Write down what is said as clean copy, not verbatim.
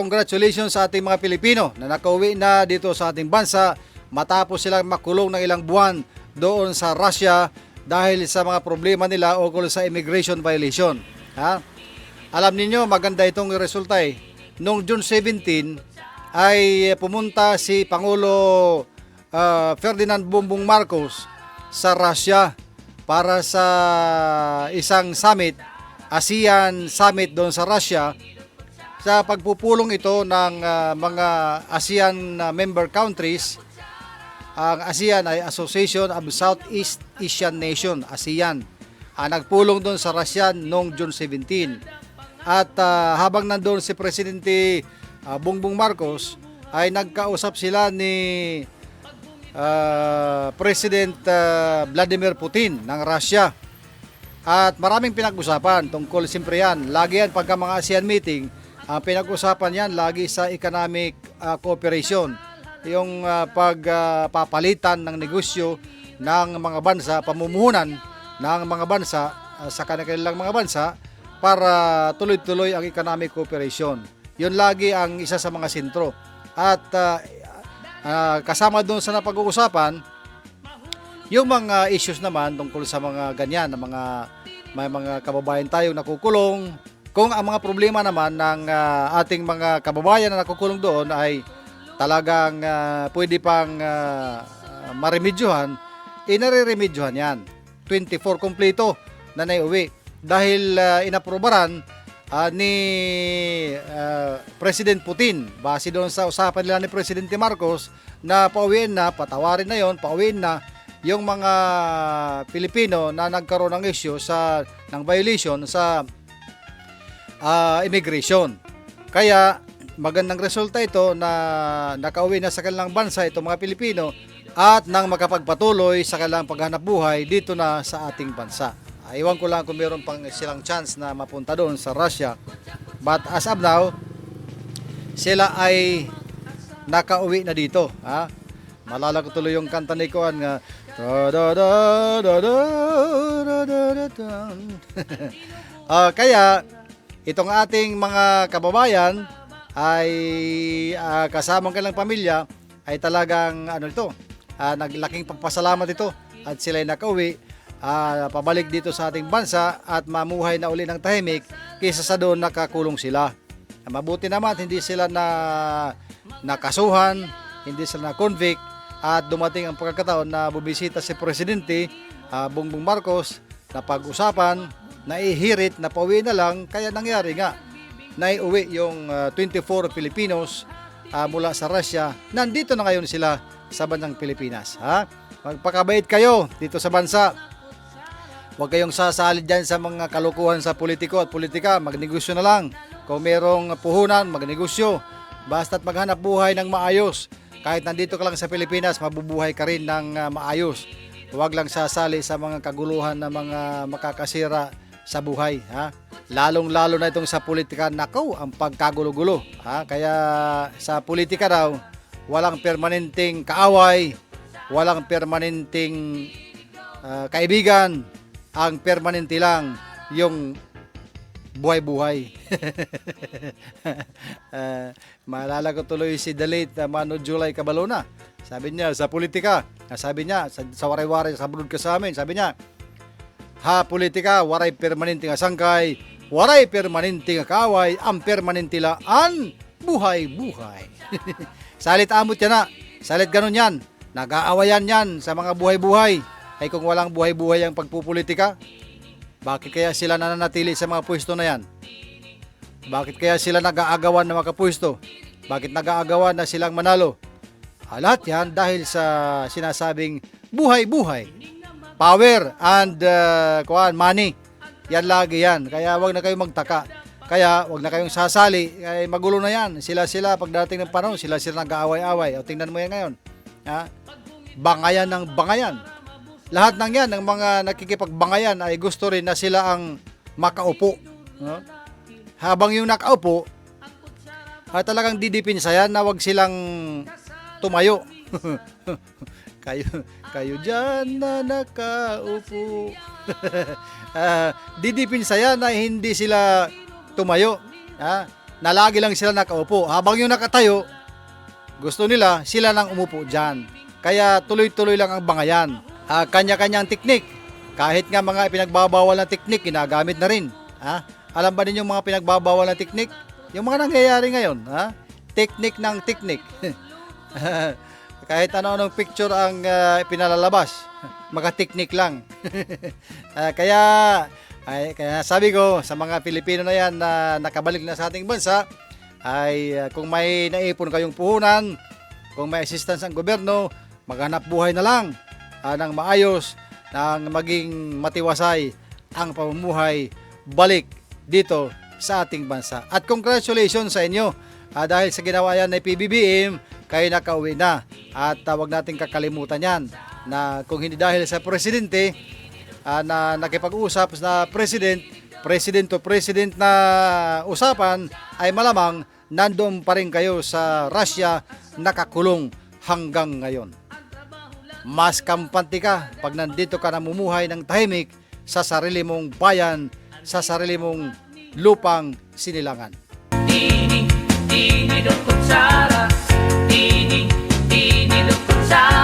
Congratulations sa ating mga Pilipino na nakauwi na dito sa ating bansa matapos silang makulong ng ilang buwan doon sa Russia dahil sa mga problema nila ukol sa immigration violation. Ha? Alam niyo maganda itong resulta eh. Noong June 17 ay pumunta si Pangulo Ferdinand Bongbong Marcos sa Russia para sa isang summit, ASEAN Summit doon sa Russia. Sa pagpupulong ito ng mga ASEAN member countries, ang ASEAN ay Association of Southeast Asian Nation, ASEAN. Nagpulong doon sa Russia noong June 17. At habang nandoon si Presidente Bongbong Marcos, ay nagkausap sila ni President Vladimir Putin ng Russia. At maraming pinag-usapan tungkol siyempre yan. Lagi yan pagka mga ASEAN meeting, pinag-usapan yan lagi sa economic cooperation, yung pagpapalitan ng negosyo ng mga bansa, pamumuhunan ng mga bansa sa kanilang mga bansa para tuloy-tuloy ang economic cooperation. Yun lagi ang isa sa mga sentro. At kasama doon sa napag-uusapan, yung mga issues naman tungkol sa mga ganyan, may mga kababayan tayong nakukulong. Kung ang mga problema naman ng ating mga kababayan na nakukulong doon ay talagang pwede pang maremedyohan, inareremedyohan yan. 24 kompleto na naiuwi. Dahil inaprobaran ni President Putin, base doon sa usapan nila ni Presidente Marcos, na pauwiin na, patawarin na yon, pauwiin na yung mga Pilipino na nagkaroon ng issue ng violation sa immigration. Kaya magandang resulta ito na nakauwi na sa kanilang bansa itong mga Pilipino at nang makapagpatuloy sa kanilang paghanap buhay dito na sa ating bansa. Iwan ko lang kung meron pang silang chance na mapunta doon sa Russia. But as of now, sila ay nakauwi na dito. Ha? Malala ko tuloy yung kanta ni Kuan nga kaya itong ating mga kababayan ay kasamang kanilang pamilya ay talagang naglaking pagpasalamat ito at sila ay nakauwi pabalik dito sa ating bansa at mamuhay na uli ng tahimik kaysa sa doon nakakulong sila. Mabuti naman hindi sila nakasuhan, hindi sila na-convict at dumating ang pagkakataon na bubisita si Presidente Bongbong Marcos na pag-usapan, naihirit na pauwi na lang, kaya nangyari nga naiuwi yung 24 Filipinos mula sa Russia. Nandito na ngayon sila sa bansang Pilipinas. Magpakabait kayo dito sa bansa. Huwag kayong sasalid dyan sa mga kalukuhan sa politiko at politika. Magnegosyo na lang. Kung merong puhunan, magnegosyo. Basta't maghanap buhay ng maayos. Kahit nandito ka lang sa Pilipinas, mabubuhay ka rin ng maayos. Huwag lang sasali sa mga kaguluhan na mga makakasira sa buhay. Lalong-lalo na itong sa politika, nakaw ang pagkagulo-gulo. Kaya sa politika daw, walang permanenteng kaaway, walang permanenteng kaibigan. Ang permanente lang yung buhay-buhay. Maalala ko tuloy si the late Mano Julay Cabalona. Sabi niya sa politika, sabi niya sa waray-waray sa broadcast sa amin, sabi niya, politika, waray permanente nga sangkay, waray permanente nga kaaway, ang permanente lang ang buhay-buhay. Salit amot yan na, salit ganun yan, nag-aawayan yan sa mga buhay-buhay. Ay kung walang buhay-buhay ang pagpupolitika, bakit kaya sila nananatili sa mga pwesto na yan? Bakit kaya sila nag-aagawan na makapwesto? Bakit nag-aagawan na silang manalo? Lahat yan dahil sa sinasabing buhay-buhay. Power and money. Yan lagi yan. Kaya wag na kayong magtaka. Kaya wag na kayong sasali. Ay, magulo na yan. Sila pagdating ng panahon, sila nag-aaway-away. O tingnan mo yan ngayon. Bangayan ng bangayan. Lahat ng yan, ng mga nakikipagbangayan ay gusto rin na sila ang makaupo. Habang yung nakaupo, ay talagang didipinsa yan na wag silang tumayo. kayo dyan na nakaupo. Didipinsa yan na hindi sila tumayo. na lagi lang sila nakaupo. Habang yung nakatayo, gusto nila sila nang umupo dyan. Kaya tuloy-tuloy lang ang bangayan. Kanya-kanyang teknik. Kahit nga mga pinagbabawal na teknik, ginagamit na rin. Alam ba ninyo yung mga pinagbabawal na teknik? Yung mga nangyayari ngayon. Teknik ng teknik. Kahit ano-anong picture ang pinalalabas. Mga teknik lang. Kaya sabi ko sa mga Pilipino na yan na nakabalik na sa ating bansa, ay kung may naipon kayong puhunan, kung may assistance ang gobyerno, maghanap buhay na lang ng maayos, ng maging matiwasay ang pamumuhay balik dito sa ating bansa. At congratulations sa inyo dahil sa ginawa yan ng PBBM, kayo nakauwi na. At huwag natin kakalimutan yan na kung hindi dahil sa presidente na nakipag-usap na president to president na usapan, ay malamang nandoon pa rin kayo sa Russia nakakulong hanggang ngayon. Mas kampante ka pag nandito ka namumuhay ng tahimik sa sarili mong bayan, sa sarili mong lupang sinilangan. Tini, tini, Dok Kutsara. Tini, tini, Dok Kutsara.